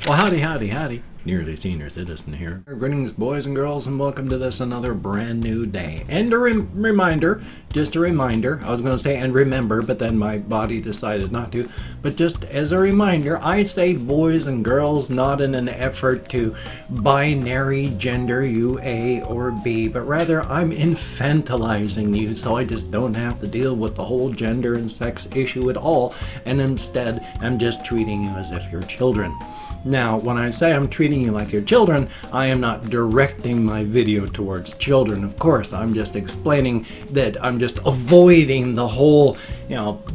Well, howdy, howdy, howdy. Nearly Senior Citizen here. Greetings, boys and girls, and welcome to this another brand new day. And a reminder, just a reminder, I was going to say and remember, but then my body decided not to. But just as a reminder, I say boys and girls not in an effort to binary gender you A or B, but rather I'm infantilizing you so I just don't have to deal with the whole gender and sex issue at all. And instead, I'm just treating you as if you're children. Now, when I say I'm treating you like your children, I am not directing my video towards children. Of course, I'm just explaining that I'm just avoiding the whole,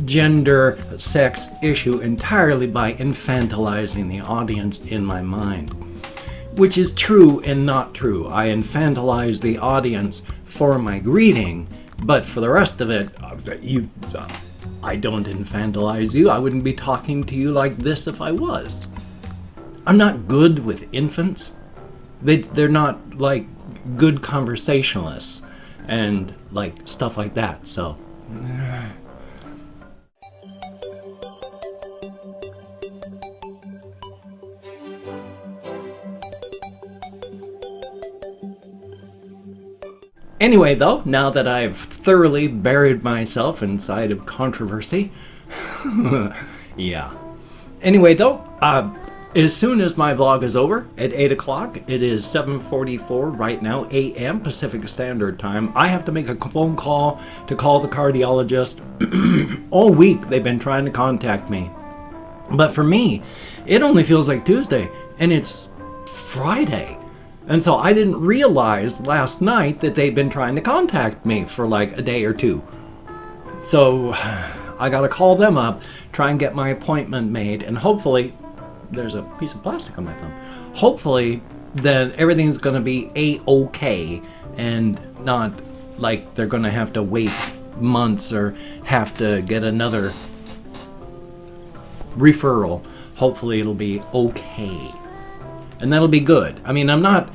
gender, sex issue entirely by infantilizing the audience in my mind. Which is true and not true. I infantilize the audience for my greeting, but for the rest of it, I don't infantilize you. I wouldn't be talking to you like this if I was. I'm not good with infants. They're not like good conversationalists and like stuff like that, so. Anyway though, now that I've thoroughly buried myself inside of controversy, yeah. Anyway though, as soon as my vlog is over at 8 o'clock, it is 7:44 right now a.m. Pacific Standard Time. I have to make a phone call to call the cardiologist. All week they've been trying to contact me. But for me, it only feels like Tuesday and it's Friday. And so I didn't realize last night that they'd been trying to contact me for like a day or two. So I gotta call them up, try and get my appointment made, and hopefully, there's a piece of plastic on my thumb. Hopefully, then everything's going to be A-okay and not like they're going to have to wait months or have to get another referral. Hopefully, it'll be okay. And that'll be good. I mean, I'm not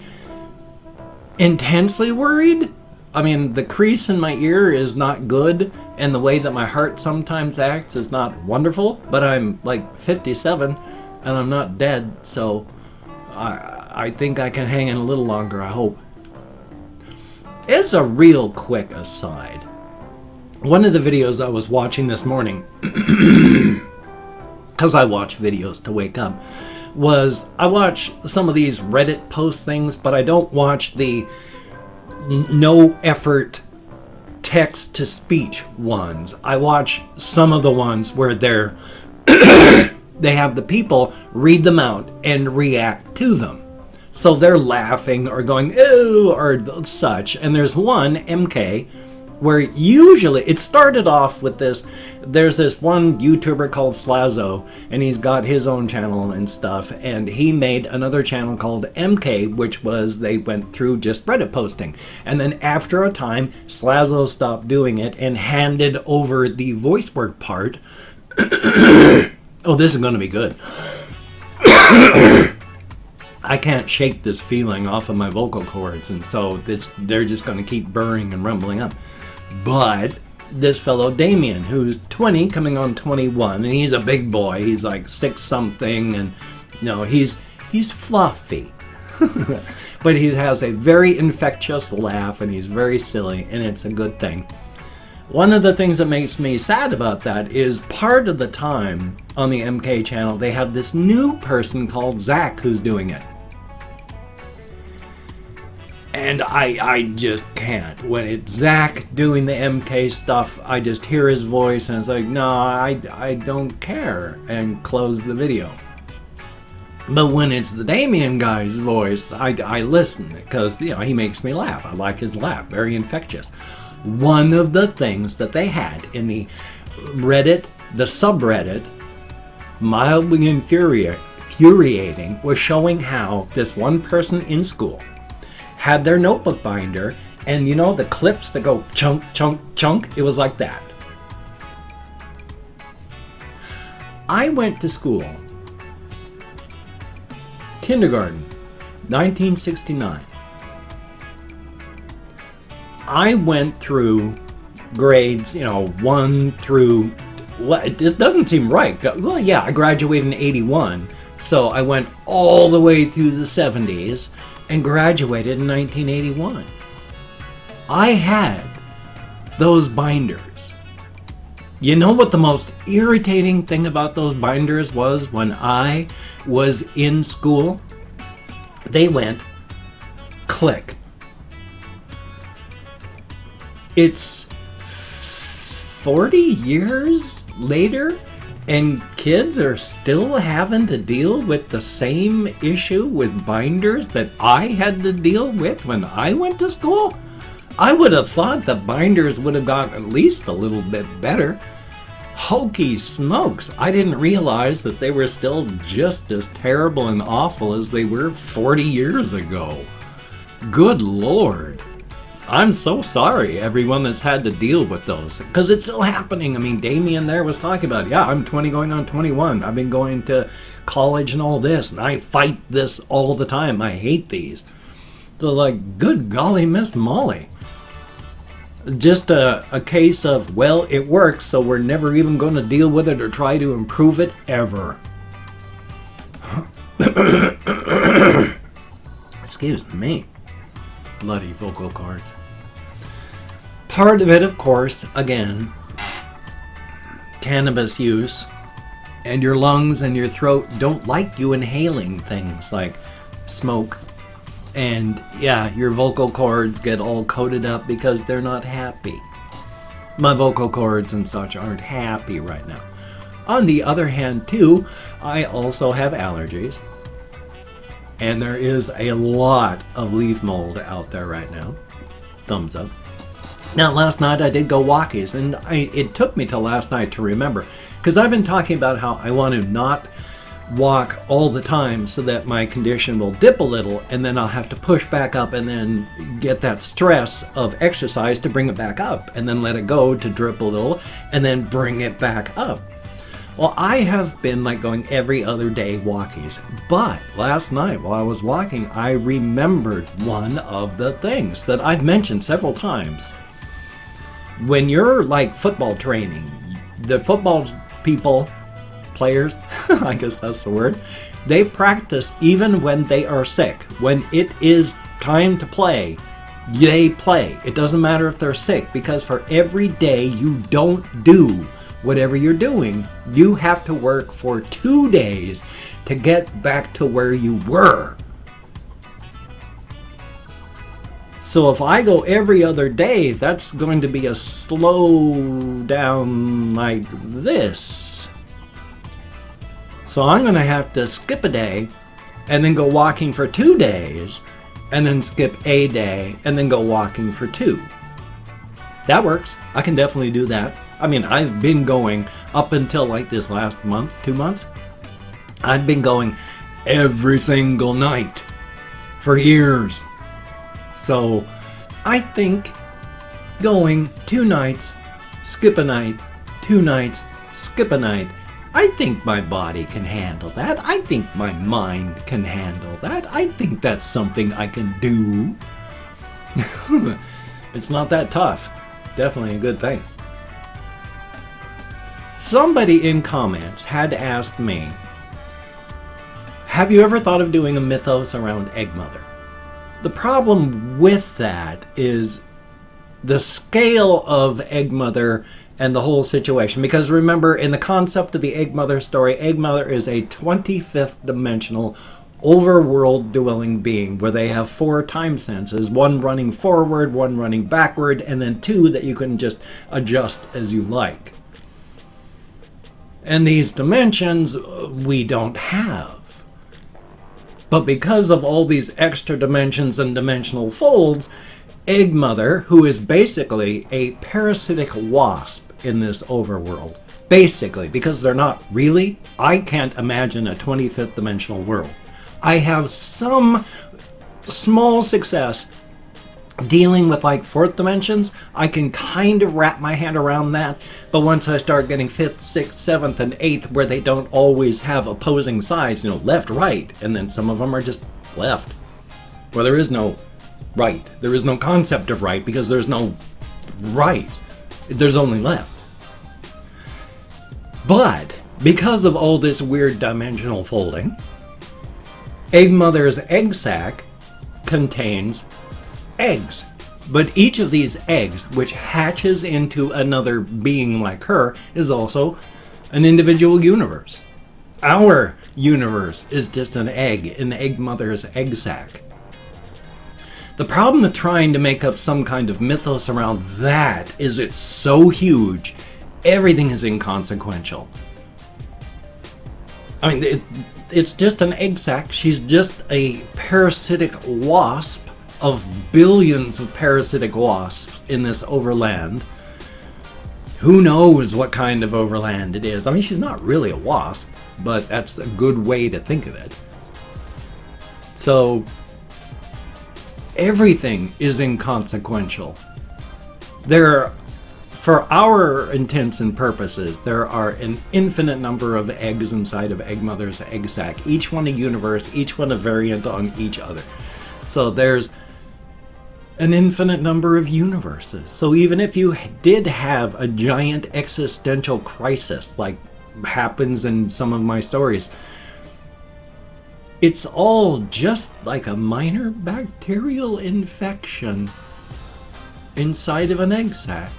intensely worried. I mean, the crease in my ear is not good, and the way that my heart sometimes acts is not wonderful, but I'm like 57. And I'm not dead, so I think I can hang in a little longer, I hope. It's a real quick aside. One of the videos I was watching this morning, because I watch videos to wake up, was I watch some of these Reddit post things, but I don't watch the no effort text-to-speech ones. I watch some of the ones where they have the people read them out and react to them. So they're laughing or going, ew, or such. And there's one, MK, where usually, it started off with this, there's this one YouTuber called Slazo, and he's got his own channel and stuff, and he made another channel called MK, which was, they went through just Reddit posting. And then after a time, Slazo stopped doing it and handed over the voice work part. Oh, this is going to be good. I can't shake this feeling off of my vocal cords, and so they're just going to keep burring and rumbling up. But this fellow Damien, who's 20, coming on 21, and he's a big boy. He's like 6-something, and he's fluffy. But he has a very infectious laugh, and he's very silly, and it's a good thing. One of the things that makes me sad about that is part of the time on the MK channel, they have this new person called Zach who's doing it. And I just can't. When it's Zach doing the MK stuff, I just hear his voice and it's like, no, I don't care, and close the video. But when it's the Damien guy's voice, I listen because, he makes me laugh. I like his laugh, very infectious. One of the things that they had in the Reddit, the subreddit, mildly infuriating, was showing how this one person in school had their notebook binder, and the clips that go chunk, chunk, chunk, it was like that. I went to school, kindergarten, 1969. I went through grades, 1 through, it doesn't seem right. Well, yeah, I graduated in 81. So I went all the way through the 70s and graduated in 1981. I had those binders. You know what the most irritating thing about those binders was when I was in school? They went click. It's 40 years later and kids are still having to deal with the same issue with binders that I had to deal with when I went to school? I would have thought the binders would have gotten at least a little bit better. Hokey smokes, I didn't realize that they were still just as terrible and awful as they were 40 years ago. Good Lord. I'm so sorry, everyone that's had to deal with those, because it's still happening. I mean, Damien there was talking about, yeah, I'm 20 going on 21. I've been going to college and all this, and I fight this all the time. I hate these. So like, good golly, Miss Molly. Just a case of, well, it works, so we're never even going to deal with it or try to improve it ever. Excuse me. Bloody vocal cords. Part of it, of course, again, cannabis use, and your lungs and your throat don't like you inhaling things like smoke. And yeah, your vocal cords get all coated up because they're not happy. My vocal cords and such aren't happy right now. On the other hand, too, I also have allergies. And there is a lot of leaf mold out there right now. Thumbs up. Now, last night I did go walkies, and it took me till last night to remember, because I've been talking about how I want to not walk all the time so that my condition will dip a little, and then I'll have to push back up and then get that stress of exercise to bring it back up, and then let it go to drip a little, and then bring it back up. Well, I have been like going every other day walkies, but last night while I was walking, I remembered one of the things that I've mentioned several times. When you're like football training, the football people, players, I guess that's the word, they practice even when they are sick. When it is time to play, they play. It doesn't matter if they're sick, because for every day you don't do whatever you're doing, you have to work for 2 days to get back to where you were. So if I go every other day, that's going to be a slow down like this. So I'm going to have to skip a day and then go walking for 2 days and then skip a day and then go walking for 2. That works. I can definitely do that. I mean, I've been going up until like this last month, 2 months. I've been going every single night for years. So I think going 2 nights, skip a night, 2 nights, skip a night, I think my body can handle that. I think my mind can handle that. I think that's something I can do. It's not that tough. Definitely a good thing. Somebody in comments had asked me, have you ever thought of doing a mythos around Egg Mother? The problem with that is the scale of Egg Mother and the whole situation. Because remember, in the concept of the Egg Mother story, Egg Mother is a 25th dimensional overworld dwelling being where they have 4 time senses, 1 running forward, 1 running backward, and then 2 that you can just adjust as you like. And these dimensions we don't have. But because of all these extra dimensions and dimensional folds, Egg Mother, who is basically a parasitic wasp in this overworld, basically, because they're not really, I can't imagine a 25th dimensional world. I have some small success dealing with like 4th dimensions. I can kind of wrap my head around that, but once I start getting 5th, 6th, 7th, and 8th, where they don't always have opposing sides, left, right, and then some of them are just left, where there is no right. There is no concept of right because there's no right. There's only left. But because of all this weird dimensional folding, egg mother's egg sac contains eggs. But each of these eggs, which hatches into another being like her, is also an individual universe. Our universe is just an egg in egg mother's egg sac. The problem with trying to make up some kind of mythos around that is it's so huge, everything is inconsequential. I mean, it's just an egg sac. She's just a parasitic wasp of billions of parasitic wasps in this overland. Who knows what kind of overland it is? I mean, she's not really a wasp, but that's a good way to think of it. So, everything is inconsequential. For our intents and purposes, there are an infinite number of eggs inside of egg mother's egg sac, each one a universe, each one a variant on each other. So there's an infinite number of universes. So even if you did have a giant existential crisis, like happens in some of my stories, it's all just like a minor bacterial infection inside of an egg sac.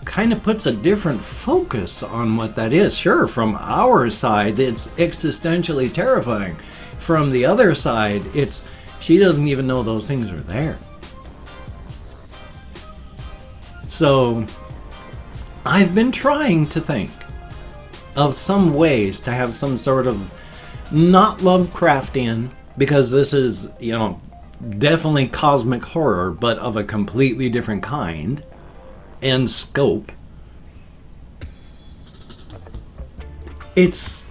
Kind of puts a different focus on what that is. Sure, from our side, it's existentially terrifying. From the other side, she doesn't even know those things are there. So, I've been trying to think of some ways to have some sort of not Lovecraftian, because this is, definitely cosmic horror, but of a completely different kind and scope. It's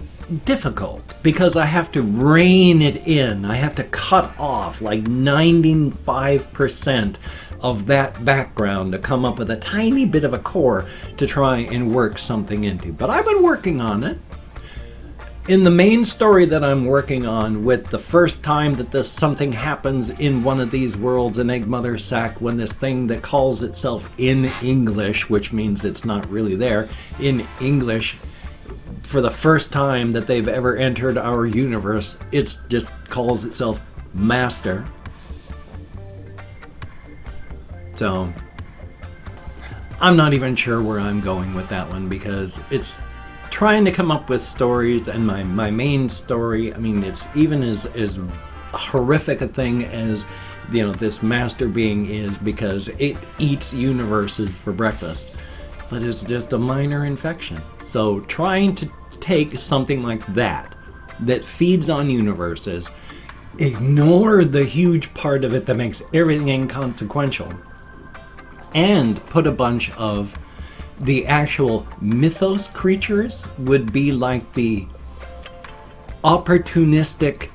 difficult because I have to rein it in. I have to cut off like 95% of that background to come up with a tiny bit of a core to try and work something into. But I've been working on it. In the main story that I'm working on, with the first time that something happens in one of these worlds in Egg Mother's sac, when this thing that calls itself in English, which means it's not really there, in English, for the first time that they've ever entered our universe, it just calls itself Master. So, I'm not even sure where I'm going with that one, because it's trying to come up with stories, and my main story, I mean, it's even as horrific a thing as, this master being is, because it eats universes for breakfast, but it's just a minor infection. So trying to take something like that feeds on universes, ignore the huge part of it that makes everything inconsequential, and put a bunch of the actual mythos creatures would be like the opportunistic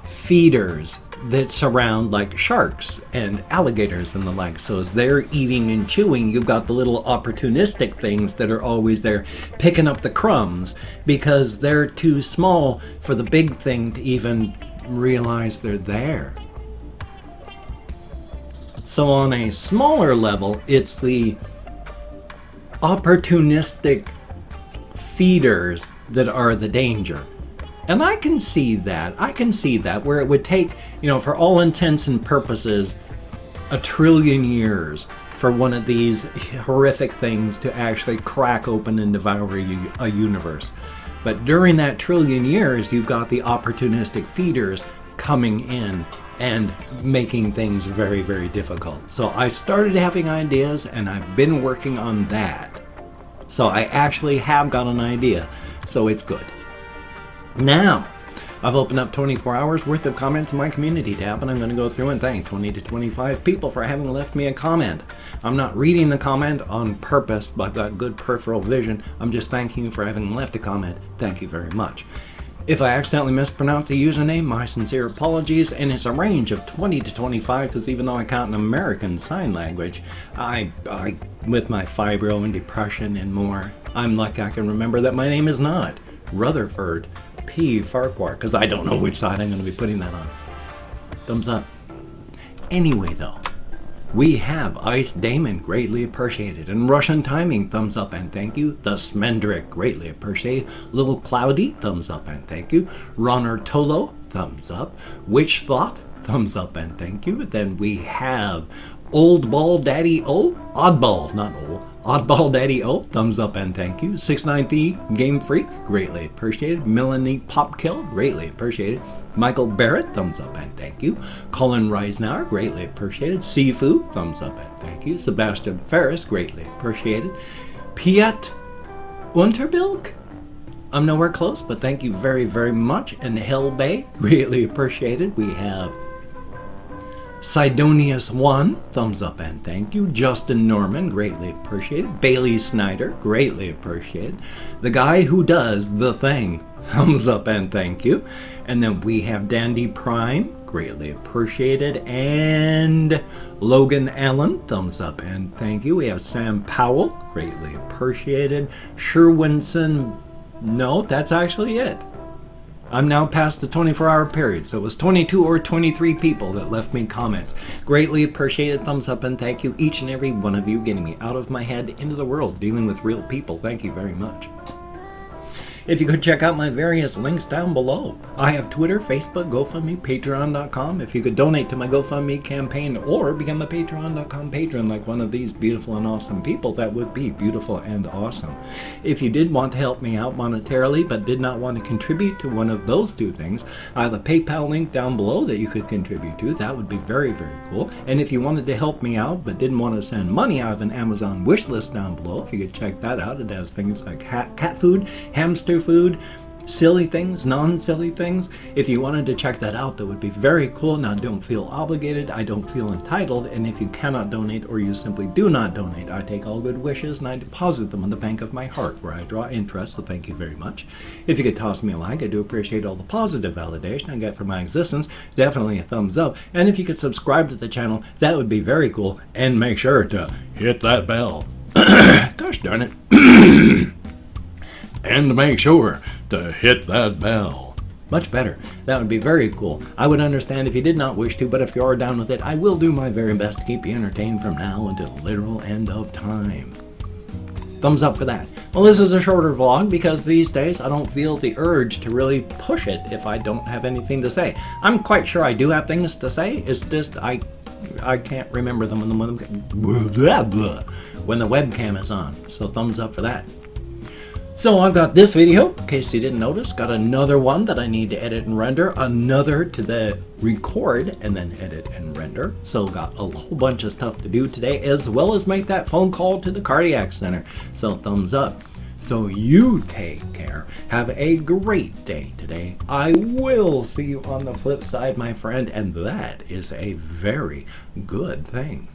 feeders that surround like sharks and alligators and the like. So as they're eating and chewing, you've got the little opportunistic things that are always there picking up the crumbs, because they're too small for the big thing to even realize they're there. So on a smaller level, it's the opportunistic feeders that are the danger. And I can see that. Where it would take, for all intents and purposes, 1 trillion years for one of these horrific things to actually crack open and devour a universe. But during that 1 trillion years, you've got the opportunistic feeders coming in and making things very, very difficult. So I started having ideas, and I've been working on that. So I actually have got an idea, so it's good. Now, I've opened up 24 hours worth of comments in my community tab, and I'm going to go through and thank 20 to 25 people for having left me a comment. I'm not reading the comment on purpose, but I've got good peripheral vision. I'm just thanking you for having left a comment. Thank you very much. If I accidentally mispronounce a username, my sincere apologies, and it's a range of 20 to 25, because even though I count in American Sign Language, I with my fibro and depression and more, I'm lucky I can remember that my name is not Rutherford P. Farquhar, because I don't know which side I'm going to be putting that on. Thumbs up. Anyway, though, We have Ice Damon, greatly appreciated. And Russian Timing, thumbs up and thank you. The Smendrick, greatly appreciated. Little Cloudy, thumbs up and thank you. Runner Tolo, thumbs up. Witch Thought, thumbs up and thank you. Then we have Old Ball Daddy O, Oddball, not old. Oddball Daddy O, thumbs up and thank you. 690 Game Freak, greatly appreciated. Melanie Popkill, greatly appreciated. Michael Barrett, thumbs up and thank you. Colin Reisnauer, greatly appreciated. Sifu, thumbs up and thank you. Sebastian Ferris, greatly appreciated. Piet Unterbilk, I'm nowhere close, but thank you very, very much. And Hell Bay, greatly appreciated. We have Sidonius1, thumbs up and thank you. Justin Norman, greatly appreciated. Bailey Snyder, greatly appreciated. The guy who does the thing, thumbs up and thank you. And then we have Dandy Prime, greatly appreciated. And Logan Allen, thumbs up and thank you. We have Sam Powell, greatly appreciated. Sherwinson, no, that's actually it. I'm now past the 24-hour period, so it was 22 or 23 people that left me comments. Greatly appreciated, thumbs up and thank you, each and every one of you, getting me out of my head into the world, dealing with real people. Thank you very much. If you could check out my various links down below. I have Twitter, Facebook, GoFundMe, Patreon.com. If you could donate to my GoFundMe campaign or become a Patreon.com patron like one of these beautiful and awesome people, that would be beautiful and awesome. If you did want to help me out monetarily but did not want to contribute to one of those two things, I have a PayPal link down below that you could contribute to. That would be very, very cool. And if you wanted to help me out but didn't want to send money, I have an Amazon wish list down below. If you could check that out, it has things like cat food, hamster food, silly things, non-silly things. If you wanted to check that out, that would be very cool. Now, don't feel obligated. I don't feel entitled. And if you cannot donate or you simply do not donate, I take all good wishes and I deposit them in the bank of my heart where I draw interest. So thank you very much. If you could toss me a like, I do appreciate all the positive validation I get for my existence. Definitely a thumbs up. And if you could subscribe to the channel, that would be very cool. And make sure to hit that bell. Gosh darn it. And make sure to hit that bell. Much better. That would be very cool. I would understand if you did not wish to, but if you are down with it, I will do my very best to keep you entertained from now until the literal end of time. Thumbs up for that. Well, this is a shorter vlog because these days I don't feel the urge to really push it if I don't have anything to say. I'm quite sure I do have things to say. It's just I can't remember them when the webcam is on. So thumbs up for that. So I've got this video, in case you didn't notice, got another one that I need to edit and render, another to record and then edit and render. So got a whole bunch of stuff to do today, as well as make that phone call to the cardiac center. So thumbs up. So you take care. Have a great day today. I will see you on the flip side, my friend, and that is a very good thing.